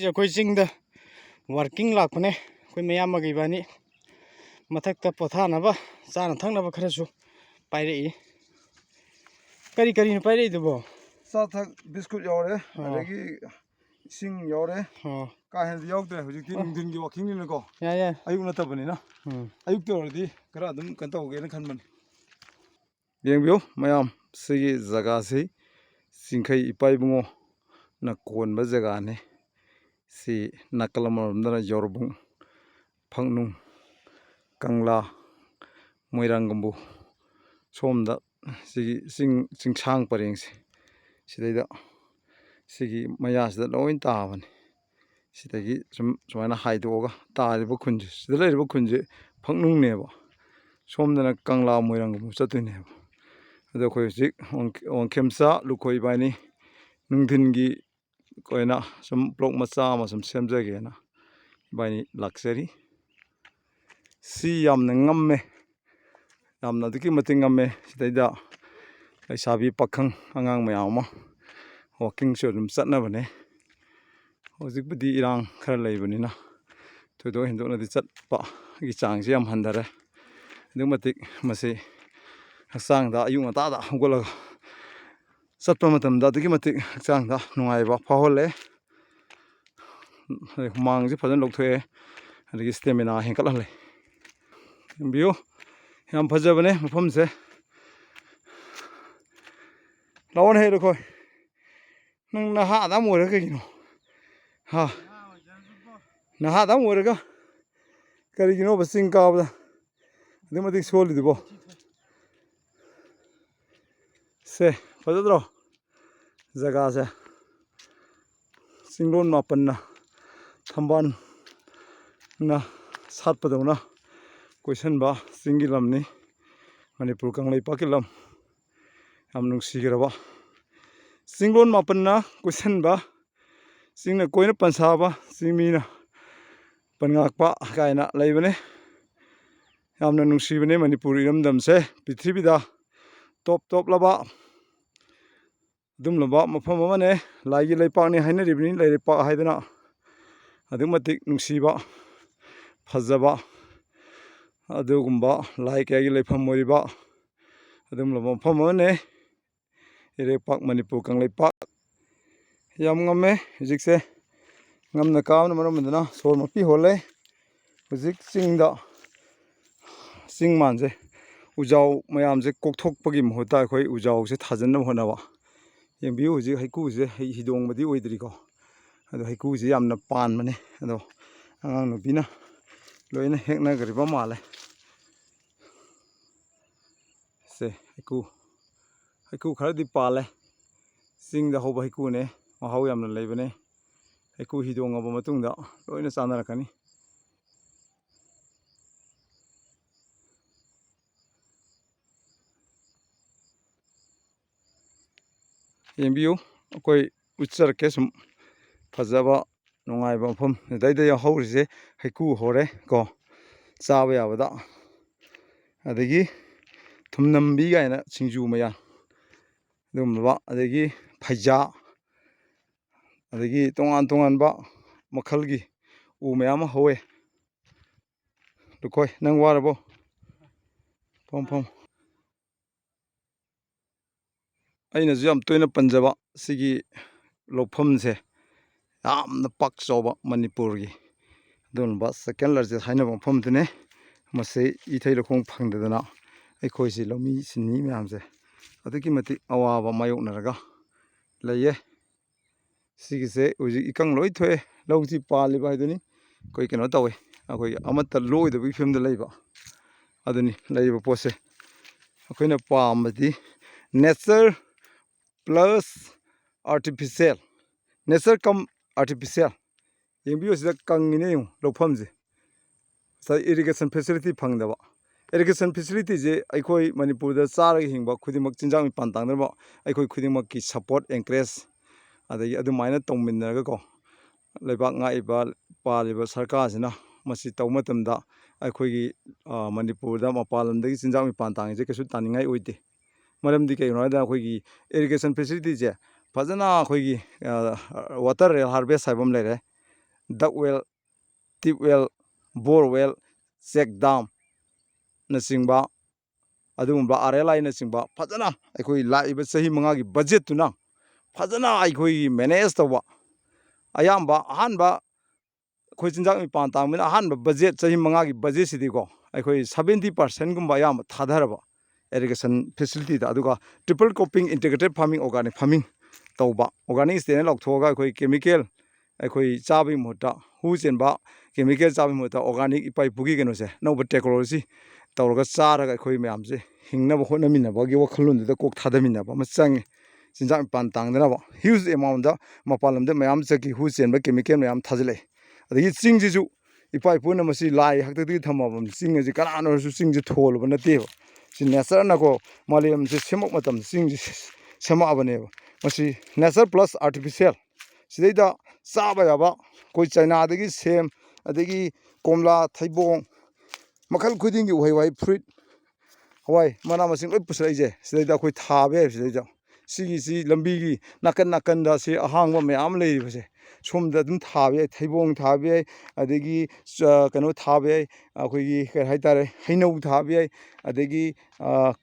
ꯑꯩꯈꯣꯏ ꯆꯤꯡꯗ ꯋꯥꯔꯀꯤꯡ ꯂꯥꯛꯄꯅꯦ ꯑꯩꯈꯣꯏ ꯃꯌꯥꯝꯕꯒ ꯏꯕꯥꯅꯤ ꯃꯊꯛꯇ ꯄꯣꯊꯥꯅꯕ ꯆꯥꯅ ꯊꯛꯅꯕ ꯈꯔꯁꯨ ꯄꯥꯏꯔꯛꯏ ꯀꯔꯤ ꯀꯔꯤꯅꯣ ꯄꯥꯏꯔꯛꯏꯗꯨꯕꯣ ꯆꯥ ꯊꯛ ꯕꯤꯁꯀꯨꯠ ꯌꯥꯎꯔꯦ ꯑꯗꯒꯤ ꯏꯁꯤꯡ ꯌꯥꯎꯔꯦ ꯀꯥ ꯍꯦꯟꯅꯗꯤ ꯌꯥꯎꯗ꯭ꯔꯦ ꯍꯧꯖꯤꯛꯇꯤ ꯅꯨꯡꯊꯤꯟꯒꯤ ꯋꯥꯛꯀꯤꯡꯅꯤꯅꯀꯣ ꯌꯥꯏ ꯌꯥꯏ ꯑꯌꯨꯛ ꯅꯠꯇꯕꯅꯤꯅ ꯑꯌꯨꯛꯇ ꯑꯣꯏꯔꯗꯤ ꯈꯔ ꯑꯗꯨꯝ ꯀꯩꯅꯣ ꯇꯧꯒꯦꯅ ꯈꯟꯕꯅꯤ ꯌꯦꯡꯕꯤꯌꯨ ꯃꯌꯥꯝ ꯁꯤꯒꯤ ꯖꯒꯥꯁꯤ ꯆꯤꯡꯈꯩ ꯏꯄꯥ ꯏꯕꯨꯡꯉꯣꯅ ꯀꯣꯟꯕ ꯖꯒꯥꯅꯤ ꯁꯤ ꯅꯥꯀꯜ ꯑꯃꯔꯣꯝꯗꯅ ꯌꯥꯎꯔꯕꯨꯡ ꯄꯛꯅꯨꯡ ꯀꯪꯂꯥ ꯃꯣꯏꯔꯥꯡꯒꯝꯕꯨ ꯁꯣꯝꯗ ꯁꯤꯒꯤ ꯆꯤꯡꯁꯥꯡ ꯄꯔꯦꯡꯁꯦ ꯁꯤꯗꯩꯗ ꯁꯤꯒꯤ ꯃꯌꯥꯁꯤꯗ ꯂꯣꯏ ꯇꯥꯕꯅꯤ ꯁꯤꯗꯒꯤ ꯁꯨꯃꯥꯏꯅ ꯍꯥꯏꯗꯣꯛꯑꯒ ꯇꯥꯔꯤꯕ ꯈꯨꯟꯁꯦ ꯁꯤꯗ ꯂꯩꯔꯤꯕ ꯈꯨꯟꯁꯦ ꯄꯛꯅꯨꯡꯅꯦꯕ ꯁꯣꯝꯗꯅ ꯀꯪꯂꯥ ꯃꯣꯏꯔꯥꯡꯒꯝꯕꯨ ꯆꯠꯇꯣꯏꯅꯦꯕ ꯑꯗꯣ ꯑꯩꯈꯣꯏ ꯍꯧꯖꯤꯛ ꯋꯥꯡꯈꯦꯝꯆꯥ ꯂꯨꯈꯣꯏ ꯏꯕꯥꯅꯤ ꯅꯨꯡꯊꯤꯟꯒꯤ ꯑꯩꯈꯣꯏꯅ ꯁꯨꯝ ꯕ꯭ꯂꯣꯛ ꯃꯆꯥ ꯑꯃ ꯁꯨꯝ ꯁꯦꯝꯖꯒꯦꯅ ꯏꯕꯥꯅꯤ ꯂꯥꯛꯆꯔꯤ ꯁꯤ ꯌꯥꯝꯅ ꯉꯝꯃꯦ ꯌꯥꯝꯅ ꯑꯗꯨꯛꯀꯤ ꯃꯇꯤꯛ ꯉꯝꯃꯦ ꯁꯤꯗꯩꯗ ꯂꯩꯁꯥꯕꯤ ꯄꯥꯈꯪ ꯑꯉꯥꯡ ꯃꯌꯥꯝ ꯑꯃ ꯋꯥꯛꯀꯤꯡꯁꯨ ꯑꯗꯨꯝ ꯆꯠꯅꯕꯅꯦ ꯍꯧꯖꯤꯛꯄꯨꯗꯤ ꯏꯔꯥꯡ ꯈꯔ ꯂꯩꯕꯅꯤꯅ ꯊꯣꯏꯗꯣꯛ ꯍꯦꯟꯗꯣꯛꯅꯗꯤ ꯆꯠꯄꯒꯤ ꯆꯥꯡꯁꯤ ꯌꯥꯝ ꯍꯟꯊꯔꯦ ꯑꯗꯨꯛ ꯃꯇꯤꯛ ꯃꯁꯤ ꯍꯛꯆꯥꯡꯗ ꯑꯌꯨꯛ ꯉꯟꯇꯥꯗ ꯍꯧꯒꯠꯂꯒ ꯆꯠꯄ ꯃꯇꯝꯗ ꯑꯗꯨꯛꯀꯤ ꯃꯇꯤꯛ ꯍꯛꯆꯥꯡꯗ ꯅꯨꯡꯉꯥꯏꯕ ꯐꯥꯎꯍꯜꯂꯦ ꯍꯨꯃꯥꯡꯁꯤ ꯐꯖꯅ ꯂꯧꯊꯣꯛꯑꯦ ꯑꯗꯒꯤ ꯏꯁꯇꯦꯃꯤꯅꯥ ꯍꯦꯟꯀꯠꯍꯜꯂꯦ ꯌꯦꯡꯕꯤꯌꯨ ꯌꯥꯝ ꯐꯖꯕꯅꯦ ꯃꯐꯝꯁꯦ ꯂꯥꯛꯑꯣꯅꯦ ꯍꯦ ꯂꯨꯈꯣꯏ ꯅꯪ ꯅꯍꯥ ꯑꯗꯥꯝ ꯑꯣꯏꯔꯒ ꯀꯩꯒꯤꯅꯣ ꯅꯍꯥ ꯑꯗꯥꯝ ꯑꯣꯏꯔꯒ ꯀꯔꯤꯒꯤꯅꯣꯕ ꯆꯤꯡ ꯀꯥꯕꯗ ꯑꯗꯨꯛ ꯃꯇꯤꯛ ꯁꯣꯜꯂꯤꯗꯨꯕꯣ ꯁꯦ ꯐꯖꯗ꯭ꯔꯣ ꯖꯒꯥꯁꯦ ꯆꯤꯡꯂꯣꯟ ꯃꯥꯄꯟꯅ ꯊꯝꯕꯥꯜꯅ ꯁꯥꯠꯄꯗꯧꯅ ꯀꯣꯏꯁꯟꯕ ꯆꯤꯡꯒꯤ ꯂꯝꯅꯤ ꯃꯅꯤꯄꯨꯔ ꯀꯪꯂꯩꯄꯥꯛꯀꯤ ꯂꯝ ꯌꯥꯝ ꯅꯨꯡꯁꯤꯈ꯭ꯔꯕ ꯆꯤꯡꯂꯣꯟ ꯃꯥꯄꯟꯅ ꯀꯣꯏꯁꯟꯕ ꯆꯤꯡꯅ ꯀꯣꯏꯅ ꯄꯟꯁꯥꯕ ꯆꯤꯡꯃꯤꯅ ꯄꯟꯉꯥꯛꯄ ꯀꯥꯏꯅ ꯂꯩꯕꯅꯦ ꯌꯥꯝꯅ ꯅꯨꯡꯁꯤꯕꯅꯦ ꯃꯅꯤꯄꯨꯔ ꯏꯔꯝꯗꯝꯁꯦ ꯄ꯭ꯔꯤꯊꯤꯕꯤꯗ ꯇꯣꯞ ꯇꯣꯞꯂꯕ ꯑꯗꯨꯝꯂꯕ ꯃꯐꯝ ꯑꯃꯅꯦ ꯂꯥꯏꯒꯤ ꯂꯩꯄꯥꯛꯅꯤ ꯍꯥꯏꯅꯔꯤꯕꯅꯤ ꯂꯩꯄꯥꯛ ꯍꯥꯏꯗꯅ ꯑꯗꯨꯛ ꯃꯇꯤꯛ ꯅꯨꯡꯁꯤꯕ ꯐꯖꯕ ꯑꯗꯨꯒꯨꯝꯕ ꯂꯥꯏ ꯀꯌꯥꯒꯤ ꯂꯩꯐꯝ ꯑꯣꯏꯔꯤꯕ ꯑꯗꯨꯒꯨꯝꯂꯕ ꯃꯐꯝ ꯑꯃꯅꯦ ꯏꯔꯩꯄꯥꯛ ꯃꯅꯤꯄꯨꯔ ꯀꯪꯂꯩꯄꯥꯛ ꯌꯥꯝ ꯉꯝꯃꯦ ꯍꯧꯖꯤꯛꯁꯦ ꯉꯝꯅ ꯀꯥꯕꯅ ꯃꯔꯝ ꯑꯣꯏꯗꯨꯅ ꯁꯣꯔ ꯃꯄꯤ ꯍꯣꯜꯂꯦ ꯍꯧꯖꯤꯛ ꯆꯤꯡꯗ ꯆꯤꯡ ꯃꯥꯟꯁꯦ ꯎꯖꯥꯎ ꯃꯌꯥꯝꯁꯦ ꯀꯣꯛꯊꯣꯛꯄꯒꯤ ꯃꯍꯨꯠꯇ ꯑꯩꯈꯣꯏ ꯎꯖꯥꯎꯁꯦ ꯊꯥꯖꯤꯟꯅꯕ ꯍꯣꯠꯅꯕ ꯌꯦꯡꯕꯤꯌꯨ ꯍꯧꯖꯤꯛ ꯍꯩꯀꯨꯁꯦ ꯍꯤꯗꯣꯡꯕꯗꯤ ꯑꯣꯏꯗ꯭ꯔꯤꯀꯣ ꯑꯗꯣ ꯍꯩꯀꯨꯁꯦ ꯌꯥꯝꯅ ꯄꯥꯟꯕꯅꯦ ꯑꯗꯣ ꯑꯉꯥꯡ ꯅꯨꯄꯤꯅ ꯂꯣꯏꯅ ꯍꯦꯛꯅꯈ꯭ꯔꯤꯕ ꯃꯥꯜꯂꯦ ꯁꯦ ꯍꯩꯀꯨ ꯈꯔꯗꯤ ꯄꯥꯜꯂꯦ ꯆꯤꯡꯗ ꯍꯧꯕ ꯍꯩꯀꯨꯅꯦ ꯃꯍꯥꯎ ꯌꯥꯝꯅ ꯂꯩꯕꯅꯦ ꯍꯩꯀꯨ ꯍꯤꯗꯣꯡꯉꯕ ꯃꯇꯨꯡꯗ ꯂꯣꯏꯅ ꯆꯥꯅꯔꯛꯀꯅꯤ ꯌꯦꯡꯕꯤꯌꯨ ꯑꯩꯈꯣꯏ ꯎꯠꯆꯔꯛꯀꯦ ꯁꯨꯝ ꯐꯖꯕ ꯅꯨꯡꯉꯥꯏꯕ ꯃꯐꯝ ꯑꯗꯩꯗ ꯍꯧꯔꯤꯁꯦ ꯍꯩꯀꯨ ꯍꯧꯔꯦ ꯀꯣ ꯆꯥꯕ ꯌꯥꯕꯗ ꯑꯗꯒꯤ ꯊꯨꯝꯅꯝꯕꯤ ꯀꯥꯏꯅ ꯁꯤꯡꯖꯨ ꯃꯌꯥꯟ ꯑꯗꯨꯒꯨꯝꯂꯕ ꯑꯗꯒꯤ ꯐꯩꯖꯥ ꯑꯗꯒꯤ ꯇꯣꯉꯥꯟ ꯇꯣꯉꯥꯟꯕ ꯃꯈꯜꯒꯤ ꯎ ꯃꯌꯥꯝ ꯑꯃ ꯍꯧꯋꯦ ꯂꯨꯈꯣꯏ ꯅꯪ ꯋꯥꯔꯕꯣ ꯐꯝ ꯑꯩꯅꯁꯨ ꯌꯥꯝ ꯇꯣꯏꯅ ꯄꯟꯖꯕ ꯁꯤꯒꯤ ꯂꯧꯐꯝꯁꯦ ꯌꯥꯝꯅ ꯄꯥꯛ ꯆꯥꯎꯕ ꯃꯅꯤꯄꯨꯔꯒꯤ ꯑꯗꯨꯒꯨꯝꯕ ꯁꯦꯀꯦꯟ ꯂꯥꯔꯖꯦꯁ ꯍꯥꯏꯅꯕ ꯃꯐꯝꯗꯨꯅꯦ ꯃꯁꯤ ꯏꯊꯩ ꯂꯧꯈꯣꯡ ꯐꯪꯗꯗꯅ ꯑꯩꯈꯣꯏꯁꯤ ꯂꯧꯃꯤ ꯁꯤꯟꯃꯤ ꯃꯌꯥꯝꯁꯦ ꯑꯗꯨꯛꯀꯤ ꯃꯇꯤꯛ ꯑꯋꯥꯕ ꯃꯥꯌꯣꯛꯅꯔꯒ ꯂꯩꯌꯦ ꯁꯤꯒꯤꯁꯦ ꯍꯧꯖꯤꯛ ꯏꯀꯪ ꯂꯣꯏ ꯊꯣꯛꯑꯦ ꯂꯧꯁꯤ ꯄꯥꯜꯂꯤꯕ ꯍꯥꯏꯗꯨꯅꯤ ꯑꯩꯈꯣꯏ ꯀꯩꯅꯣ ꯇꯧꯋꯦ ꯑꯩꯈꯣꯏꯒꯤ ꯑꯃꯠꯇ ꯂꯣꯛꯑꯣꯏꯗꯕꯒꯤ ꯐꯤꯕꯝꯗ ꯂꯩꯕ ꯑꯗꯨꯅꯤ ꯂꯩꯔꯤꯕ ꯄꯣꯠꯁꯦ ꯑꯩꯈꯣꯏꯅ ꯄꯥꯝꯕꯗꯤ ꯅꯦꯆꯔ ꯄ꯭ꯂꯁ ꯑꯥꯔꯇꯤꯐꯤꯁꯦꯜ ꯅꯦꯆꯔ ꯀꯝ ꯑꯥꯔꯇꯤꯐꯤꯁꯦꯜ ꯌꯦꯡꯕꯤꯌꯨ ꯁꯤꯗ ꯀꯪꯉꯤꯅꯦ ꯌꯦꯡꯉꯨ ꯂꯧꯐꯝꯁꯦ ꯉꯁꯥꯏ ꯏꯔꯤꯒꯦꯁꯟ ꯐꯦꯁꯤꯂꯤꯇꯤ ꯐꯪꯗꯕ ꯏꯔꯤꯒꯦꯁꯟ ꯐꯦꯁꯤꯂꯤꯇꯤꯁꯦ ꯑꯩꯈꯣꯏ ꯃꯅꯤꯄꯨꯔꯗ ꯆꯥꯔꯒ ꯍꯤꯡꯕ ꯈꯨꯗꯤꯡꯃꯛ ꯆꯤꯟꯖꯥꯛ ꯃꯤꯄꯥꯟ ꯇꯥꯡꯗꯅꯕ ꯑꯩꯈꯣই ꯈꯨꯗꯤꯡꯃꯛꯀꯤ ꯁꯞꯄꯣꯔꯠ ꯑꯦꯟꯀꯔꯦꯖ ꯑꯗꯒꯤ ꯑꯗꯨꯃꯥꯏꯅ ꯇꯧꯃꯤꯟꯅꯔꯒꯀꯣ ꯂꯩꯕꯥꯛ ꯉꯥꯛꯏꯕ ꯄꯥꯜꯂꯤꯕ ꯁꯔꯀꯥꯔꯁꯤꯅ ꯃꯁꯤ ꯇꯧꯕ ꯃꯇꯝꯗ ꯑꯩꯈꯣꯏꯒꯤ ꯃꯅꯤꯄꯨꯔꯗ ꯃꯄꯥꯟ ꯂꯝꯗꯒꯤ ꯆꯤꯟꯖꯥꯛ ꯃꯤꯄꯥꯟ ꯇꯥꯡꯉꯤꯁꯦ ꯀꯩꯁꯨ ꯇꯥꯅꯤꯡꯉꯥꯏ ꯑꯣꯏꯗꯦ ꯃꯔꯝꯗꯤ ꯀꯩꯒꯤꯅꯣ ꯍꯥꯏꯕꯗ ꯑꯩꯈꯣꯏꯒꯤ ꯏꯔꯤꯒꯦꯁꯟ ꯐꯦꯁꯤꯂꯤꯇꯤꯁꯦ ꯐꯖꯅ ꯑꯩꯈꯣꯏꯒꯤ ꯋꯥꯇꯔ ꯔꯦꯜ ꯍꯥꯔꯚꯦꯁ ꯍꯥꯏꯕ ꯑꯃ ꯂꯩꯔꯦ ꯗꯛ ꯋꯦꯜ, ꯇꯤꯞ ꯋꯦꯜ, ꯕꯣꯔ ꯋꯦꯜ, ꯆꯦꯛ ꯗꯥꯝꯅꯆꯤꯡꯕ ꯑꯗꯨꯒꯨꯝꯕ RLIꯅꯆꯤꯡꯕ ꯐꯖꯅ ꯑꯩꯈꯣꯏ ꯂꯥꯛꯏꯕ ꯆꯍꯤ 5ꯒꯤ ꯕꯖꯦꯠꯇꯨꯅ ꯐꯖꯅ ꯑꯩꯈꯣꯏꯒꯤ ꯃꯦꯅꯦꯖ ꯇꯧꯕ ꯑꯌꯥꯝꯕ ꯑꯍꯥꯟꯕ ꯑꯩꯈꯣꯏ ꯆꯤꯟꯖꯥꯛ ꯃꯤꯄꯥꯟ ꯇꯥꯡꯕꯅ ꯑꯍꯥꯟꯕ ꯕꯖꯦꯠ ꯆꯍꯤ 5ꯒꯤ ꯕꯖꯦꯠꯁꯤꯗꯤꯀꯣ ꯑꯩꯈꯣꯏ 70%ꯒꯨꯝꯕ ꯑꯌꯥꯝꯕ ꯊꯥꯗꯔꯕ irrigation ꯐꯦꯁꯤꯂꯤꯇꯤꯗ ꯑꯗꯨꯒ triple cropping integrated farming organic farming ꯇꯧꯕ ꯑꯣꯔꯒꯥꯅꯤꯛ ꯁ꯭ꯇꯦꯟꯗ ꯂꯧꯊꯣꯛꯑꯒ ꯑꯩꯈꯣꯏ ꯀꯦꯃꯤꯀꯦꯜ ꯑꯩꯈꯣꯏ ꯆꯥꯕꯒꯤ ꯃꯍꯨꯠꯇ ꯍꯨ ꯆꯦꯟꯕ ꯀꯦꯃꯤꯀꯦꯜ ꯆꯥꯕꯒꯤ ꯃꯍꯨꯠꯇ ꯑꯣꯔꯒꯥꯅꯤꯛ ꯏꯄꯥ ꯏꯄꯨꯒꯤ ꯀꯩꯅꯣꯁꯦ ꯑꯅꯧꯕ ꯇꯦꯛꯅꯣꯂꯣꯖꯤ ꯇꯧꯔꯒ ꯆꯥꯔꯒ ꯑꯩꯈꯣꯏ ꯃꯌꯥꯝꯁꯦ ꯍꯤꯡꯅꯕ ꯍꯣꯠꯅꯃꯤꯟꯅꯕꯒꯤ ꯋꯥꯈꯜꯂꯣꯟꯗꯨꯗ ꯀꯣꯛ ꯊꯥꯗꯃꯤꯟꯅꯕ ꯑꯃ ꯆꯪꯉꯤ ꯆꯤꯟꯖꯥꯛ ꯃꯤꯄꯥꯟ ꯇꯥꯡꯗꯅꯕ ꯍ꯭ꯌꯨꯖ ꯑꯦꯃꯥꯎꯟꯗ ꯃꯄꯥꯟ ꯂꯝꯗ ꯃꯌꯥꯝ ꯆꯠꯈꯤ ꯍꯨ ꯆꯦꯟꯕ ꯀꯦꯃꯤꯀꯦꯜ ꯃꯌꯥꯝ ꯊꯥꯖꯤꯜꯂꯛꯏ ꯑꯗꯒꯤ ꯆꯤꯡꯁꯤꯁꯨ ꯏꯄꯥ ꯏꯄꯨꯅ ꯃꯁꯤ ꯂꯥꯏ ꯍꯥꯛꯇꯛꯇꯒꯤ ꯊꯝꯃꯕꯅꯤ ꯆꯤꯡ ꯑꯁꯤ ꯀꯅꯥꯅ ꯑꯣꯏꯔꯁꯨ ꯆꯤꯡꯁꯦ ꯊꯣꯜꯂꯨꯕ ꯅꯠꯇꯦꯕ ꯁꯤ ꯅꯦꯆꯔꯅꯀꯣ ꯃꯥꯂꯦꯝꯁꯦ ꯁꯦꯝꯃꯛ ꯃꯇꯝꯗ ꯆꯤꯡꯁꯦ ꯁꯦꯝꯃꯛꯑꯕꯅꯦꯕ ꯃꯁꯤ ꯅꯦꯆꯔ ꯄ꯭ꯂꯁ ꯑꯥꯔꯇꯤꯐꯤꯁꯦꯜ ꯁꯤꯗꯩꯗ ꯆꯥꯕ ꯌꯥꯕ ꯑꯩꯈꯣꯏ ꯆꯩꯅꯥꯗꯒꯤ ꯁꯦꯝ ꯑꯗꯒꯤ ꯀꯣꯝꯂꯥ ꯊꯩꯕꯣꯡ ꯃꯈꯜ ꯈꯨꯗꯤꯡꯒꯤ ꯎꯍꯩ ꯋꯥꯍꯩ ꯐ꯭ꯔꯨꯏꯠ ꯍꯋꯥꯏ ꯃꯅꯥ ꯃꯁꯤꯡ ꯂꯣꯏ ꯄꯨꯁꯤꯜꯂꯛꯏꯁꯦ ꯁꯤꯗꯩꯗ ꯑꯩꯈꯣꯏ ꯊꯥꯕ ꯌꯥꯏ ꯁꯤꯗꯩꯗ ꯁꯤꯒꯤꯁꯤ ꯂꯝꯕꯤꯒꯤ ꯅꯥꯀꯟ ꯅꯥꯀꯟꯗ ꯁꯤ ꯑꯍꯥꯡꯕ ꯃꯌꯥꯝ ꯂꯩꯔꯤꯕꯁꯦ ꯁꯣꯝꯗ ꯑꯗꯨꯝ ꯊꯥꯕ ꯌꯥꯏ ꯊꯩꯕꯣꯡ ꯊꯥꯕ ꯌꯥꯏ ꯑꯗꯒꯤ ꯀꯩꯅꯣ ꯊꯥꯕ ꯌꯥꯏ ꯑꯩꯈꯣꯏꯒꯤ ꯀꯩ ꯍꯥꯏꯇꯥꯔꯦ ꯍꯩꯅꯧ ꯊꯥꯕꯌꯥꯏ ꯑꯗꯒꯤ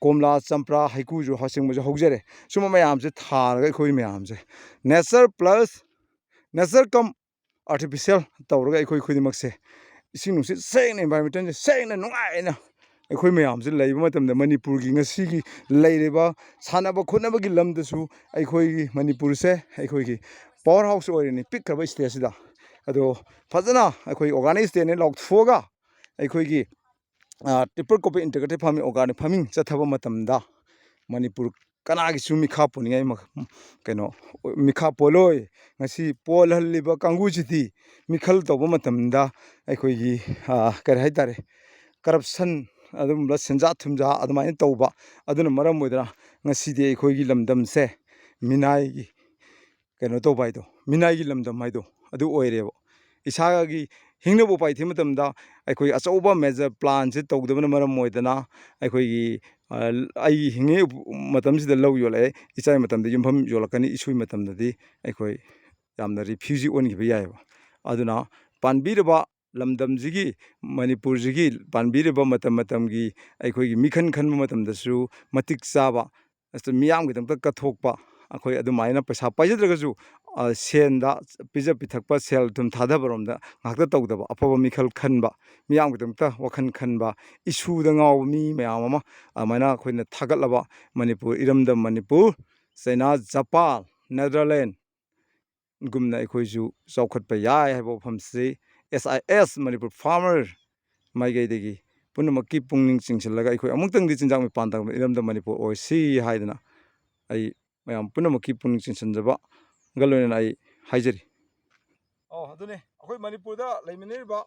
ꯀꯣꯝꯂꯥ ꯆꯝꯄ꯭ꯔꯥ ꯍꯩꯀꯨꯁꯨ ꯆꯤꯡꯕꯁꯨ ꯍꯧꯖꯔꯦ ꯁꯨꯝꯕ ꯃꯌꯥꯝꯁꯦ ꯊꯥꯔꯒ ꯑꯩꯈꯣꯏ ꯃꯌꯥꯝꯁꯦ ꯅꯦꯆꯔ ꯄ꯭ꯂꯁ ꯅꯦꯆꯔ ꯀꯝ ꯑꯥꯔꯇꯤꯐꯤꯁꯦꯜ ꯇꯧꯔꯒ ꯑꯩꯈꯣꯏ ꯈꯨꯗꯤꯡꯃꯛꯁꯦ ꯏꯁꯤꯡ ꯅꯨꯡꯁꯤꯠ ꯁꯦꯡꯅ ꯏꯟꯚꯥꯏꯔꯣꯟꯃꯦꯟꯁꯦ ꯁꯦꯡꯅ ꯅꯨꯡꯉꯥꯏꯅ ꯑꯩꯈꯣꯏ ꯃꯌꯥꯝꯁꯦ ꯂꯩꯕ ꯃꯇꯝꯗ ꯃꯅꯤꯄꯨꯔꯒꯤ ꯉꯁꯤꯒꯤ ꯂꯩꯔꯤꯕ ꯁꯥꯟꯅꯕ ꯈꯣꯠꯅꯕꯒꯤ ꯂꯝꯗꯁꯨ ꯑꯩꯈꯣꯏꯒꯤ ꯃꯅꯤꯄꯨꯔꯁꯦ ꯑꯩꯈꯣꯏꯒꯤ ꯄꯋꯥꯔ ꯍꯥꯎꯁ ꯑꯣꯏꯔꯤꯅꯤ ꯄꯤꯛꯈ꯭ꯔꯕ ꯏꯁꯇꯦꯠꯁꯤꯗ ꯑꯗꯣ ꯐꯖꯅ ꯑꯩꯈꯣꯏ ꯑꯣꯔꯒꯥꯅꯤꯛ ꯏꯁꯇꯦꯠꯅꯤ ꯂꯥꯎꯊꯣꯛꯑꯒ ꯑꯩꯈꯣꯏꯒꯤ triple cropping integrated farming organic farming ꯆꯠꯊꯕ ꯃꯇꯝꯗ ꯃꯅꯤꯄꯨꯔ ꯀꯅꯥꯒꯤꯁꯨ ꯃꯤꯈꯥ ꯄꯣꯟꯅꯤꯡꯉꯥꯏ ꯀꯩꯅꯣ ꯃꯤꯈꯥ ꯄꯣꯜꯂꯣꯏ ꯉꯁꯤ ꯄꯣꯜꯍꯜꯂꯤꯕ ꯀꯥꯡꯕꯨꯁꯤꯗꯤ ꯃꯤꯈꯜ ꯇꯧꯕ ꯃꯇꯝꯗ ꯑꯩꯈꯣꯏꯒꯤ ꯀꯔꯤ ꯍꯥꯏꯇꯥꯔꯦ ꯀꯔꯞꯁꯟ ꯑꯗꯨꯒꯨꯝꯕ ꯁꯦꯟꯖꯥ ꯊꯨꯝꯖꯥ ꯑꯗꯨꯃꯥꯏꯅ ꯇꯧꯕ ꯑꯗꯨꯅ ꯃꯔꯝ ꯑꯣꯏꯗꯅ ꯉꯁꯤꯗꯤ ꯑꯩꯈꯣꯏꯒꯤ ꯂꯝꯗꯝꯁꯦ ꯃꯤꯅꯥꯏꯒꯤ ꯀꯩꯅꯣ ꯇꯧꯕ ꯍꯥꯏꯗꯣ ꯃꯤꯅꯥꯏꯒꯤ ꯂꯝꯗꯝ ꯍꯥꯏꯗꯣ ꯑꯗꯨ ꯑꯣꯏꯔꯦꯕ ꯏꯁꯥꯒꯤ ꯍꯤꯡꯅꯕ ꯎꯄꯥꯏ ꯊꯤꯕ ꯃꯇꯝꯗ ꯑꯩꯈꯣꯏ ꯑꯆꯧꯕ ꯃꯦꯖꯔ ꯄ꯭ꯂꯥꯟꯁꯦ ꯇꯧꯗꯕꯅ ꯃꯔꯝ ꯑꯣꯏꯗꯅ ꯑꯩꯈꯣꯏꯒꯤ ꯑꯩ ꯍꯤꯡꯉꯤ ꯃꯇꯝꯁꯤꯗ ꯂꯧ ꯌꯣꯜꯂꯛꯑꯦ ꯏꯆꯥꯒꯤ ꯃꯇꯝꯗ ꯌꯨꯝꯐꯝ ꯌꯣꯜꯂꯛꯀꯅꯤ ꯏꯁꯨꯒꯤ ꯃꯇꯝꯗꯗꯤ ꯑꯩꯈꯣꯏ ꯌꯥꯝꯅ ꯔꯤꯐ꯭ꯌꯨꯖꯤ ꯑꯣꯟꯈꯤꯕ ꯌꯥꯏꯑꯕ ꯑꯗꯨꯅ ꯄꯥꯟꯕꯤꯔꯤꯕ ꯂꯝꯗꯝꯁꯤꯒꯤ ꯃꯅꯤꯄꯨꯔꯁꯤꯒꯤ ꯄꯥꯟꯕꯤꯔꯤꯕ ꯃꯇꯝ ꯃꯇꯝꯒꯤ ꯑꯩꯈꯣꯏꯒꯤ ꯃꯤꯈꯜ ꯈꯟꯕ ꯃꯇꯝꯗꯁꯨ ꯃꯇꯤꯛ ꯆꯥꯕ ꯃꯤꯌꯥꯝꯒꯤꯗꯃꯛꯇ ꯀꯠꯊꯣꯛꯄ ꯑꯩꯈꯣꯏ ꯑꯗꯨꯃꯥꯏꯅ ꯄꯩꯁꯥ ꯄꯥꯏꯖꯗ꯭ꯔꯒꯁꯨ ꯁꯦꯟꯗ ꯄꯤꯖ ꯄꯤꯊꯛꯄ ꯁꯦꯜ ꯊꯨꯝ ꯊꯥꯗꯕꯔꯣꯝꯗ ꯉꯥꯛꯇ ꯇꯧꯗꯕ ꯑꯐꯕ ꯃꯤꯈꯜ ꯈꯟꯕ ꯃꯤꯌꯥꯝꯒꯤꯗꯃꯛꯇ ꯋꯥꯈꯜ ꯈꯟꯕ ꯏꯁꯨꯗ ꯉꯥꯎꯕ ꯃꯤ ꯃꯌꯥꯝ ꯑꯃ ꯑꯗꯨꯃꯥꯏꯅ ꯑꯩꯈꯣꯏꯅ ꯊꯥꯒꯠꯂꯕ ꯃꯅꯤꯄꯨꯔ ꯏꯔꯝꯗꯝ ꯃꯅꯤꯄꯨꯔ ꯆꯩꯅꯥ ꯖꯄꯥꯟ ꯅꯦꯗꯔꯂꯦꯟ ꯒꯨꯝꯅ ꯑꯩꯈꯣꯏꯁꯨ ꯆꯥꯎꯈꯠꯄ ꯌꯥꯏ ꯍꯥꯏꯕ ꯋꯥꯐꯝꯁꯤ SIS ꯃꯅꯤꯄꯨꯔ ꯐꯥꯔꯃꯔ ꯃꯥꯏꯀꯩꯗꯒꯤ ꯄꯨꯝꯅꯃꯛꯀꯤ ꯄꯨꯛꯅꯤꯡ ꯆꯤꯡꯁꯤꯜꯂꯒ ꯑꯩꯈꯣꯏ ꯑꯃꯨꯛꯇꯪꯗꯤ ꯆꯤꯟꯖꯥꯛ ꯃꯤꯄꯥꯟ ꯇꯥꯡꯕ ꯏꯔꯝꯗꯝ ꯃꯅꯤꯄꯨꯔ ꯑꯣꯏꯁꯤ ꯍꯥꯏꯗꯅ ꯑꯩ ꯃꯌꯥꯝ ꯄꯨꯝꯅꯃꯛꯀꯤ ꯄꯨꯛꯅꯤꯡ ꯆꯤꯡꯁꯤꯟꯖꯕꯒ ꯂꯣꯏꯅꯅ ꯑꯩ ꯍꯥꯏꯖꯔꯤ ꯑꯗꯨꯅꯤ ꯑꯩꯈꯣꯏ ꯃꯅꯤꯄꯨꯔꯗ ꯂꯩꯃꯤꯟꯅꯔꯤꯕ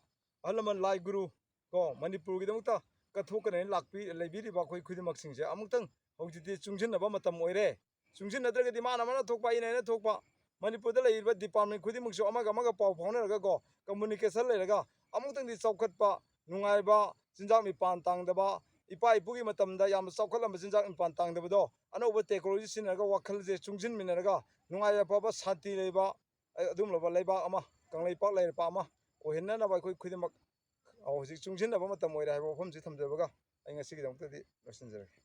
ꯑꯍꯜ ꯂꯃꯟ ꯂꯥꯏ ꯒꯨꯔꯨ ꯀꯣ ꯃꯅꯤꯄꯨꯔꯒꯤꯗꯃꯛꯇ ꯀꯠꯊꯣꯛꯀꯅꯦꯅ ꯂꯩꯕꯤꯔꯤꯕ ꯑꯩꯈꯣꯏ ꯈꯨꯗꯤꯡꯃꯛꯁꯤꯡꯁꯦ ꯑꯃꯨꯛꯇꯪ ꯍꯧꯖꯤꯛꯇꯤ ꯆꯨꯡꯁꯤꯟꯅꯕ ꯃꯇꯝ ꯑꯣꯏꯔꯦ ꯆꯨꯡꯁꯤꯟꯅꯗ꯭ꯔꯒꯗꯤ ꯃꯥꯅ ꯊꯣꯛꯄ ꯑꯩꯅ ꯊꯣꯛꯄ ꯃꯅꯤꯄꯨꯔꯗ ꯂꯩꯔꯤꯕ ꯗꯤꯄꯥꯔꯠꯃꯦꯟ ꯈꯨꯗꯤꯡꯃꯛꯁꯨ ꯑꯃꯒ ꯑꯃꯒ ꯄꯥꯎ ꯐꯥꯎꯅꯔꯒꯀꯣ ꯀꯝꯃꯨꯅꯤꯀꯦꯁꯟ ꯂꯩꯔꯒ ꯑꯃꯨꯛꯇꯪꯗꯤ ꯆꯥꯎꯈꯠꯄ ꯅꯨꯡꯉꯥꯏꯕ ꯆꯤꯟꯖꯥꯛ ꯃꯤꯄꯥꯟ ꯇꯥꯡꯗꯕ ꯏꯄꯥ ꯏꯄꯨꯒꯤ ꯃꯇꯝꯗ ꯌꯥꯝꯅ ꯆꯥꯎꯈꯠꯂꯝꯕ ꯆꯤꯟꯖꯥꯛ ꯃꯤꯄꯥꯟ ꯇꯥꯡꯗꯕꯗꯣ ꯑꯅꯧꯕ ꯇꯦꯛꯅꯣꯂꯣꯖꯤ ꯁꯤꯖꯤꯟꯅꯔꯒ ꯋꯥꯈꯜꯁꯦ ꯆꯨꯡꯁꯤꯟꯃꯤꯟꯅꯔꯒ ꯅꯨꯡꯉꯥꯏ ꯌꯥꯏꯐꯕ ꯁꯥꯟꯇꯤ ꯂꯩꯕ ꯑꯗꯨꯒꯨꯝꯂꯕ ꯂꯩꯕꯥꯛ ꯑꯃ ꯀꯪꯂꯩꯄꯥꯛ ꯂꯩꯔꯛꯄ ꯑꯃ ꯑꯣꯏꯍꯟꯅꯅꯕ ꯑꯩꯈꯣꯏ ꯈꯨꯗꯤꯡꯃꯛ ꯍꯧꯖꯤꯛ ꯆꯨꯡꯁꯤꯟꯅꯕ ꯃꯇꯝ ꯑꯣꯏꯔꯦ ꯍꯥꯏꯕ ꯋꯥꯐꯝꯁꯤ ꯊꯝꯖꯕꯒ ꯑꯩ ꯉꯁꯤꯒꯤꯗꯃꯛꯇꯗꯤ ꯂꯣꯏꯁꯤꯟꯖꯔꯒꯦ